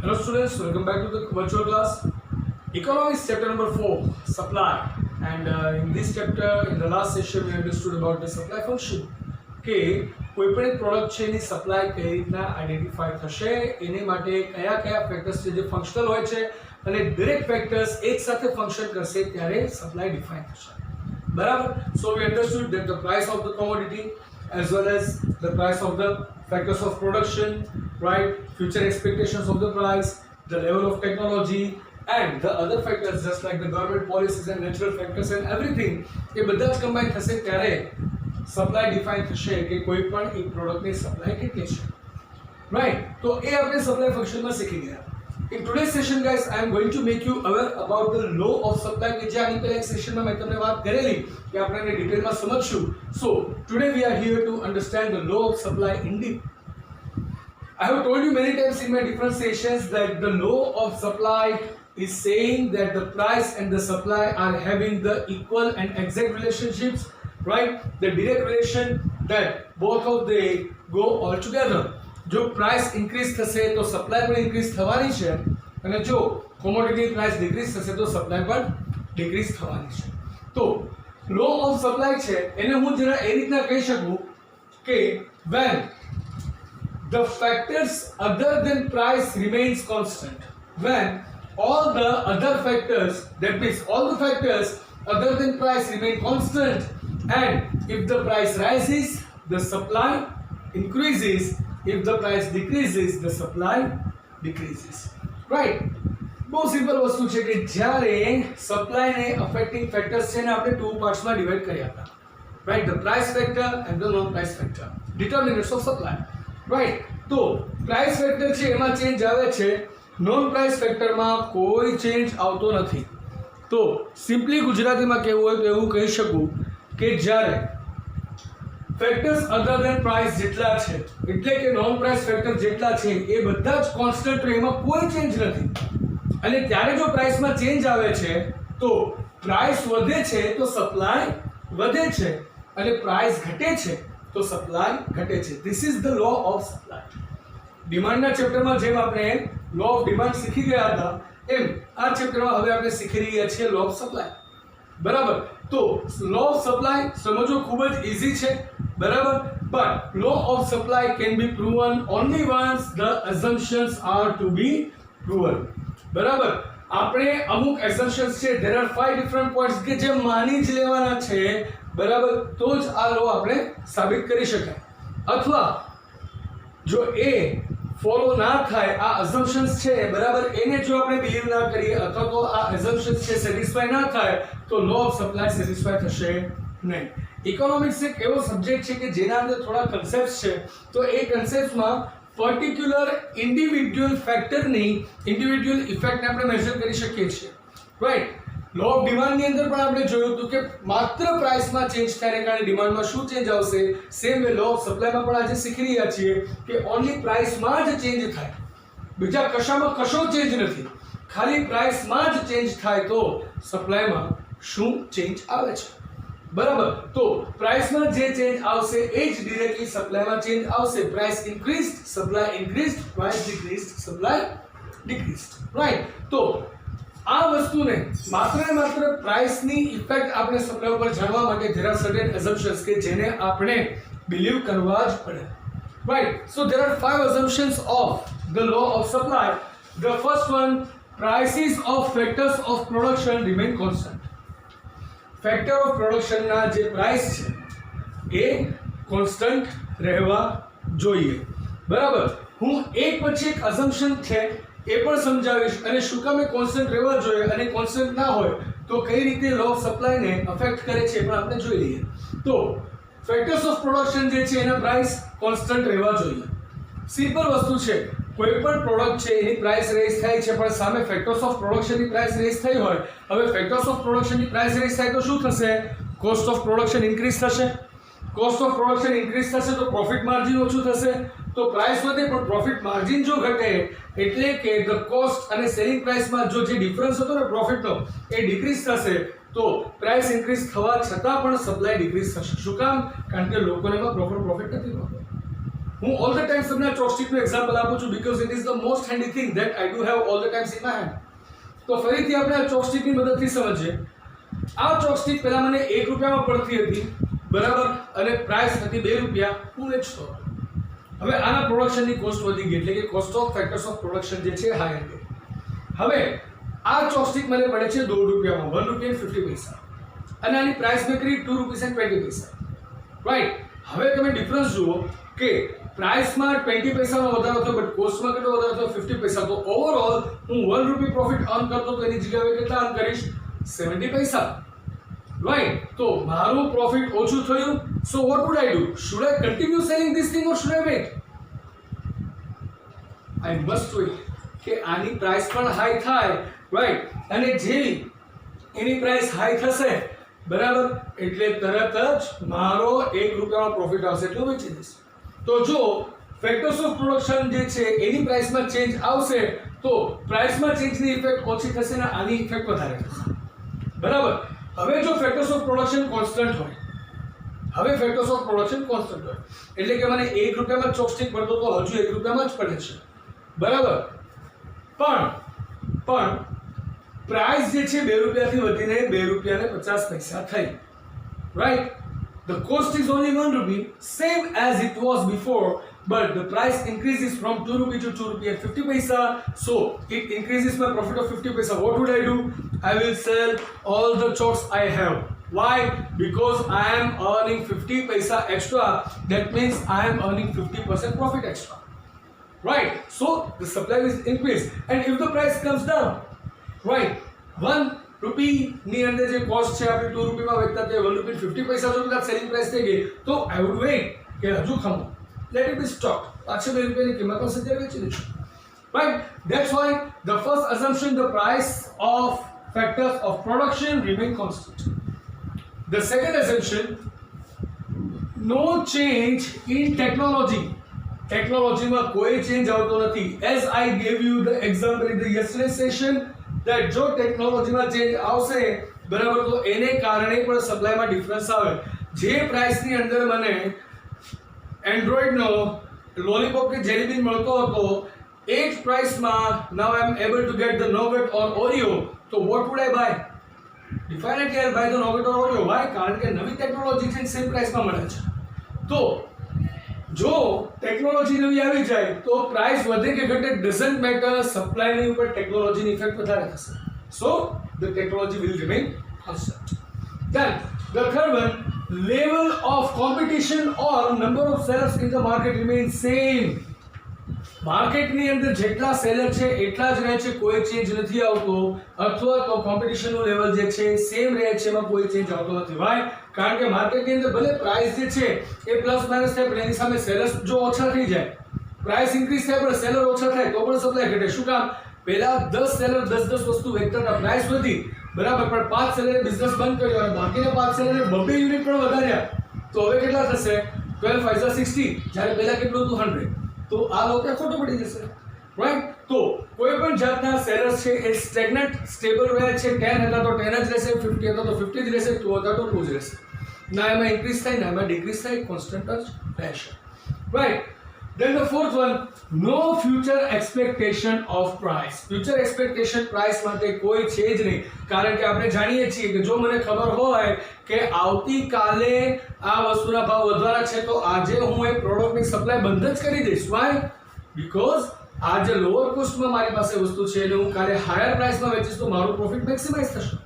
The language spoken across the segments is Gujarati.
Hello students, welcome back to the virtual class. Economics chapter number 4, supply. And in this chapter, in the last session, we understood about the supply function. કે કોઈપણ પ્રોડક્ટ છે એની સપ્લાય કઈ રીતના આઈડેન્ટિફાય થશે, એને માટે કયા કયા ફેક્ટર્સ છે જે ફંક્શનલ હોય છે અને દરેક ફેક્ટર્સ એક સાથે ફંક્શન કરશે ત્યારે સપ્લાય ડિફાઇન થશે. બરાબર? So we understood that the price of the commodity as well as the price of the factors of production, right? Future expectations of the price, the level of technology, and the other factors just like the government policies and natural factors and everything. એ બધા જ combine થશે ત્યારે સપ્લાય ડિફાઇન થશે કે કોઈ પણ એક પ્રોડક્ટની સપ્લાય કેટલી છે, રાઈટ? તો એ આપણે સપ્લાય ફંક્શનમાં શીખી ગયા. In today's session, guys, I am going to make you aware about the law of supply કે જે આની પહેલા એક સેશનમાં મેં તમને વાત કરેલી કે આપણે એને ડિટેલમાં સમજશું. So today we are here to understand the law of supply in deep. I have told you many times in my different sessions that the law of supply is saying that the price and the supply are having the equal and exact relationships, right? The direct relation that both of they go all together. જો પ્રાઇસ ઇન્ક્રીઝ થશે તો સપ્લાય પણ ઇન્ક્રીઝ થવાની છે અને જો કોમોડિટી પ્રાઇસ ડિક્રીઝ થશે તો સપ્લાય પણ ડિક્રીઝ થવાની છે. તો લો ઓફ સપ્લાય છે એને હું જરા એ રીતના કહી શકું કે when the factors other than price remains constant, when all the other factors, that means all the factors other than price remain constant, and if the price rises the supply increases, if the price decreases the supply decreases, right? બહુ સિમ્પલ વસ્તુ છે કે જ્યારે સપ્લાય ને અફેક્ટિંગ ફેક્ટર્સ છે ને આપણે ટુ પાર્ટ્સમાં ડિવાઇડ કર્યા હતા, right? The price factor and the non price factor, determinants of supply, right? તો પ્રાઇસ ફેક્ટર છે એમાં ચેન્જ આવે છે, નોન પ્રાઇસ ફેક્ટરમાં કોઈ ચેન્જ આવતો નથી. તો સિમ્પલી ગુજરાતીમાં કહેવું હોય તો એવું કહી શકું કે જ્યારે ફેક્ટર્સ અધર ધેન પ્રાઇસ જેટલા છે એટલે કે નોન પ્રાઇસ ફેક્ટર જેટલા છે એ બધા જ કોન્સ્ટન્ટ રહે, એમાં કોઈ ચેન્જ નથી. અને ત્યારે જો પ્રાઇસમાં ચેન્જ આવે છે તો પ્રાઇસ વધે છે તો સપ્લાય વધે છે અને પ્રાઇસ ઘટે છે તો સપ્લાય ઘટે છે. This is the law of supply. ડિમાન્ડના ચેપ્ટરમાં જેમ આપણે લો ઓફ ડિમાન્ડ શીખી ગયા હતા એમ આ ચેપ્ટરમાં હવે આપણે શીખી રહ્યા છીએ લો ઓફ સપ્લાય. બરાબર? તો લો ઓફ સપ્લાય સમજવો ખૂબ જ ઇઝી છે, બરાબર? but law of supply can be proven only once the assumptions are to be proven. બરાબર? આપણે અમુક assumptions છે, there are 5 different points કે જે માની જ લેવાના છે, બરાબર? તો જ આ લો આપણે સાબિત કરી શકાય. અથવા જો એ ફોલો ના થાય, આ assumptions છે, બરાબર, એને જો આપણે બિલીવ ના કરીએ અથવા તો આ assumptions છે સેટિસ્ફાય ના થાય તો લો ઓફ સપ્લાય સેટિસ્ફાય થશે નહીં. ઇકોનોમિક્સ એક એવો સબ્જેક્ટ છે કે જેના અંદર થોડા કન્સેપ્ટ્સ છે, તો એ કન્સેપ્ટમાં પર્ટિક્યુલર ઇન્ડિવિડ્યુઅલ ફેક્ટરની ઇન્ડિવિડ્યુઅલ ઇફેક્ટને આપણે મેઝર કરી શકીએ છીએ, રાઈટ? લો ઓફ ડિમાન્ડની અંદર પણ આપણે જોયું હતું કે માત્ર પ્રાઇસમાં ચેન્જ થાય કારણે ડિમાન્ડમાં શું ચેન્જ આવશે. સેમ વે લો ઓફ સપ્લાયમાં પણ આજે શીખી રહ્યા છીએ કે ઓનલી પ્રાઇસમાં જ ચેન્જ થાય, બીજા કશામાં કશો ચેન્જ નથી, ખાલી પ્રાઇસમાં જ ચેન્જ થાય તો સપ્લાયમાં શું ચેન્જ આવે છે, બરાબર? તો પ્રાઇસમાં જે ચેન્જ આવશે એ જ ડિરેક્ટલી સપ્લાયમાં ચેન્જ આવશે. Price increased, supply increased, price decreased, supply decreased, right? તો આ વસ્તુને માત્ર ને માત્ર પ્રાઇસની ઇફેક્ટ આપણે સપ્લાય ઉપર જાણવા માટે there are certain assumptions કે જેને આપણે બિલીવ કરવા જ પડે, right? So there are 5 assumptions of the law of supply. The first one, prices of factors of production remain constant. Factor of પ્રોડક્શનના જે પ્રાઇસ છે એ કોન્સ્ટન્ટ રહેવા જોઈએ, બરાબર? હું એક પછી એક અઝમ્પશન છે એ પણ સમજાવીશ અને શું કામ એ કોન્સ્ટન્ટ રહેવા જોઈએ અને કોન્સ્ટન્ટ ના હોય તો કઈ રીતે લો ઓફ સપ્લાયને અફેક્ટ કરે છે એ પણ આપણે જોઈ લઈએ. તો ફેક્ટર્સ ઓફ પ્રોડક્શન જે છે એના પ્રાઇસ કોન્સ્ટન્ટ રહેવા જોઈએ. સિમ્પલ વસ્તુ છે, કોઈ પણ પ્રોડક્ટ છે એની પ્રાઇસ રેઝ થાય છે પણ સામે ફેક્ટર્સ ઓફ પ્રોડક્શનની પ્રાઇસ રેઝ થઈ હોય. હવે ફેક્ટર્સ ઓફ પ્રોડક્શનની પ્રાઇસ રેઝ થાય તો શું થશે? કોસ્ટ ઓફ પ્રોડક્શન ઇન્ક્રીઝ થશે. કોસ્ટ ઓફ પ્રોડક્શન ઇન્ક્રીઝ થશે તો પ્રોફિટ માર્જિન ઓછું થશે. તો પ્રાઇસ વધે પણ પ્રોફિટ માર્જિન જો ઘટે એટલે કે ધ કોસ્ટ અને સેલિંગ પ્રાઇસમાં જો જે ડિફરન્સ હતો ને પ્રોફિટનો એ ડિક્રીઝ થશે તો પ્રાઇસ ઇન્ક્રીઝ થવા છતાં પણ સપ્લાય ડિક્રીઝ થશે. શું કામ? કારણ કે લોકોને એમાં પ્રોફિટ નથી મળતો, હું ઓલ ધ ટાઈમ્સ તમને ચોકસ્ટિકનું એક્ઝામ્પલ આપું છું because it is the most handy thing that I do have all the times in my hand. તો ફરીથી આપણે આ ચોકસ્ટિકની મદદથી સમજીએ. આ ચોકસ્ટિક પહેલા મને 1 રૂપિયામાં પડતી હતી, બરાબર, અને પ્રાઇસ હતી 2 રૂપિયા. હું વેચતો. હવે આના પ્રોડક્શનની કોસ્ટ વધી ગઈ, એટલે કે cost of factors of production જે છે હાઈ હતી. હવે આ ચોકસ્ટિક મને પડે છે 2 રૂપિયામાં, 1 રૂપિયા 50 પૈસા, અને આની પ્રાઇસ મેં કરી 2 રૂપીસ એન્ડ 20 પૈસા. રાઈટ. હવે તમે ડિફરન્સ જુઓ કે પ્રાઇસમાં 20 પૈસાનો વધારો થયો, બટ કોસ્ટમાં કેટલો વધારો થયો? 50 પૈસા. તો ઓવરઓલ હું 1 રૂપી પ્રોફિટ અર્ન કરતો તો એની જગ્યાએ કેટલા અર્ન કરીશ? 70 પૈસા. રાઈટ. તો મારું પ્રોફિટ ઓછું થયું. So what would I do? Should I continue selling this thing or should I wait? I must wait કે આની પ્રાઇસ પણ હાઈ થાય. રાઈટ. અને જેવી એની પ્રાઇસ હાઈ થશે, બરાબર, એટલે તરત જ મારો 1 રૂપિયાનો પ્રોફિટ આવશે એટલું વેચી દઈશ. તો જો ફેક્ટર્સ ઓફ પ્રોડક્શન જે છે એની પ્રાઇસમાં ચેન્જ આવશે તો પ્રાઇસમાં ચેન્જની ઇફેક્ટ ઓછી થશે ને આની ઇફેક્ટ વધારે થશે, બરાબર. હવે જો ફેક્ટર્સ ઓફ પ્રોડક્શન કોન્સ્ટન્ટ હોય, એટલે કે મને 1 રૂપિયામાં ચોકસ્ટિક પડતો તો હજુ 1 રૂપિયામાં જ પડે છે, બરાબર. પણ પ્રાઇસ જે છે 2 રૂપિયાથી વધીને 2 રૂપિયા ને 50 પૈસા થઈ. Right. The cost is only 1 rupee, same as it was before, but the price increases from 2 rupee to 2 rupee and 50 paisa. So it increases my profit of 50 paisa. What would I do? I will sell all the chalks I have. Why? Because I am earning 50 paisa extra. That means I am earning 50% profit extra. Right? So the supply is increased. And if the price comes down, right, 1 રૂપી ની અંદર જે કોસ્ટ છે આપણે 2 રૂપીમાં વેચતા તે 1 રૂપી 50 પૈસા જો કદાચ સેલિંગ પ્રાઇસ થઈ ગઈ તો આઈ વુડ વેઇટ કે હજુ ખમો, લેટ ઇટ બી સ્ટોક, પાછળ 2 રૂપિયાની કિંમત હશે ત્યારે વેચી દઈશું. Right. That's why the first assumption the price of factors of production remain constant. The second assumption, no change in technology. ટેકનોલોજીમાં કોઈ ચેન્જ આવતો નથી. As I gave you the example in the yesterday session that જો ટેકનોલોજીમાં ચેન્જ આવશે, બરાબર, તો એને કારણે પણ સપ્લાયમાં ડિફરન્સ આવે. જે પ્રાઇસની અંદર મને એન્ડ્રોઈડનો લોલીપોપ કે જેલીબીન મળતો હતો એ જ પ્રાઇસમાં now I am able to get the nougat or Oreo, તો what would I buy? Definitely I buy the nougat or Oreo. Why? કારણ કે નવી ટેકનોલોજી છે સેમ પ્રાઇસમાં મળે છે. તો જો ટેકનોલોજી નવી આવી જાય તો પ્રાઇસ વધે કે ઘટે ડઝન્ટ મેટર, સપ્લાયની ઉપર ટેકનોલોજીની ઇફેક્ટ વધારે થશે. So the technology will remain constant. Then the third one, level of competition or number of sellers in the market remain same. માર્કેટની અંદર જેટલા સેલર છે એટલા જ રહે છે, કોઈ ચેન્જ નથી આવતો, અથવા તો કોમ્પિટિશનનું લેવલ જે છે સેમ રહે છે, એમાં કોઈ ચેન્જ આવતો નથી. વાય? કારણ કે માર્કેટની અંદર ભલે પ્રાઇસ જે છે એ પ્લસ માઇનસ થાય પણ એની સામે સેલર્સ જો ઓછા થઈ જાય, પ્રાઇસ ઇન્ક્રીઝ થાય પણ સેલર ઓછા થાય તો પણ સપ્લાય ઘટે. શું કામ? પહેલા 10 સેલર 10 વસ્તુ વેચતા હતા, પ્રાઇસ વધી, બરાબર, પણ 5 સેલરે બિઝનેસ બંધ કર્યો અને બાકીના 5 સેલરે 2 યુનિટ પણ વધાર્યા, તો હવે કેટલા થશે? 12 5 60, જ્યારે પહેલા કેટલું હતું? 100. તો આ લોકો ખોટું પડી જશે. રાઈટ. તો કોઈ પણ જાતના સેલર્સ છે એ સ્ટેગ્નન્ટ સ્ટેબલ રહે છે. 10 હતા તો 10 જ રહેશે, 50 હતા તો 50 જ રહેશે, 2 હતા તો 2 જ રહેશે. ના એમાં ઇન્ક્રીઝ થાય ના એમાં ડિક્રીઝ થાય, કોન્સ્ટન્ટ જ રહેશે. Right. Then the fourth one, no future expectation of price. Future expectation price માટે કોઈ છે જ નહીં, કારણ કે આપણે જાણીએ છીએ કે જો મને ખબર હોય કે આવતીકાલે આ વસ્તુના ભાવ વધવાના છે તો આજે હું એ પ્રોડક્ટની સપ્લાય બંધ જ કરી દઈશ. વાય? બીકોઝ આજે લોઅર કોસ્ટમાં મારી પાસે વસ્તુ છે અને હું કાલે હાયર પ્રાઇસમાં વેચીશ તો મારું પ્રોફિટ મેક્સિમાઇઝ થશે.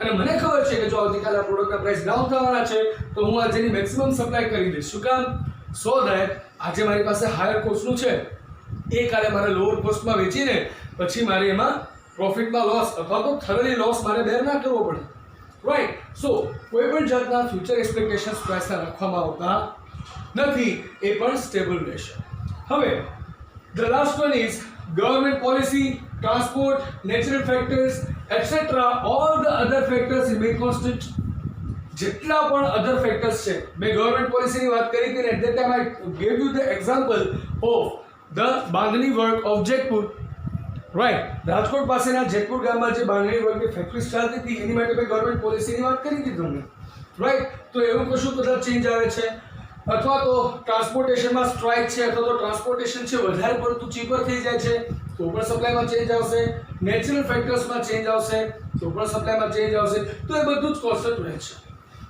અને મને ખબર છે કે જો આવતીકાલે આ પ્રોડક્ટના પ્રાઇસ ડાઉન થવાના છે તો હું આજેની મેક્સિમમ સપ્લાય કરી દઈશ. શું કામ? સો ધેટ આજે મારી પાસે હાયર કોસ્ટનું છે એ કાલે મારે લોઅર કોસ્ટમાં વેચીને પછી મારે એમાં પ્રોફિટમાં લોસ અથવા તો થરલી લોસ મારે બેર ના કરવો પડે. રાઈટ. સો કોઈ પણ જાતના ફ્યુચર એક્સપેક્ટેશન્સ પ્રાઇસના રાખવામાં આવતા નથી, એ પણ સ્ટેબલ રહેશે. હવે the last one is government policy, transport, natural factors etcetera, all the other factors remain constant. જેટલા પણ અધર ફેક્ટર્સ છે, મેં ગવર્મેન્ટ પોલિસીની વાત કરી હતી ને at that time I gave you the example of the bandhani work of Jetpur. Right. Rajkot પાસેના જેતપુર ગામમાં જે બાંધણી વર્કની ફેક્ટરી ચાલતી હતી એની માટે મેં ગવર્મેન્ટ પોલિસીની વાત કરી હતી તમને. રાઈટ. તો એવું કશું કદાચ ચેન્જ આવે છે અથવા તો ટ્રાન્સપોર્ટેશનમાં સ્ટ્રાઇક છે અથવા તો ટ્રાન્સપોર્ટેશન છે વધારે પડતું ચીપર થઈ જાય છે તો પણ સપ્લાયમાં ચેન્જ આવશે, નેચરલ ફેક્ટર્સમાં ચેન્જ આવશે તો પણ સપ્લાયમાં ચેન્જ આવશે. તો એ બધું જ કોન્સ્ટન્ટ રહે છે.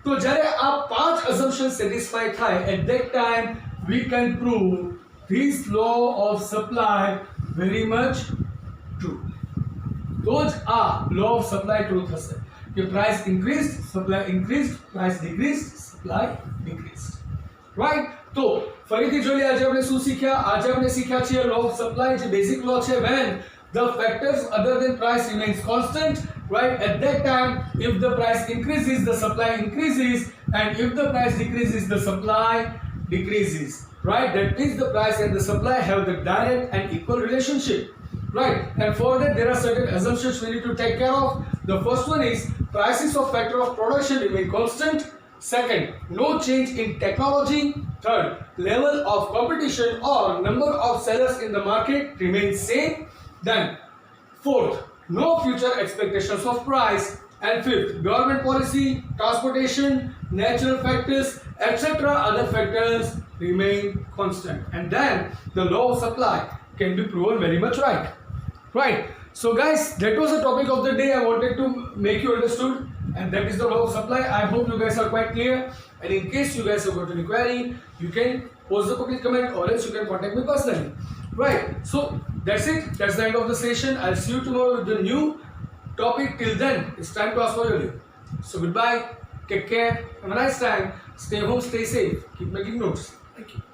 તો જ્યારે આ 5 અઝમ્પશન સેટિસ્ફાઈ થાય at that time we can prove this law of supply very much true. તો જ આ લો ઓફ સપ્લાય ટ્રુ થશે કે price increase supply increase, price decrease supply decrease. Right. તો ફરીથી જોઈએ આજે આપણે શું શીખ્યા. આજે આપણે શીખ્યા છે લો ઓફ સપ્લાય જે બેઝિક લો છે. when the factors other than price remains constant, right, at that time if the price increases the supply increases, and if the price decreases the supply decreases, right. That means the price and the supply have the direct and equal relationship, right. And for that there are certain assumptions we need to take care of. The first one is prices of factor of production remain constant. Second, no change in technology. Third, level of competition or number of sellers in the market remains same. Then fourth, no future expectations of price. And fifth, government policy, transportation, natural factors, etc. other factors remain constant. And then the law of supply can be proven very much right. Right. So guys, that was the topic of the day. I wanted to make you understood, and that is the law of supply. I hope you guys are quite clear. And in case you guys have got any query, you can post the public comment or else you can contact me personally. Right. So that's it. That's the end of the session. I'll see you tomorrow with the new topic. Till then, it's time to ask for your leave. So goodbye. Take care. Have a nice time. Stay home. Stay safe. Keep making notes. Thank you.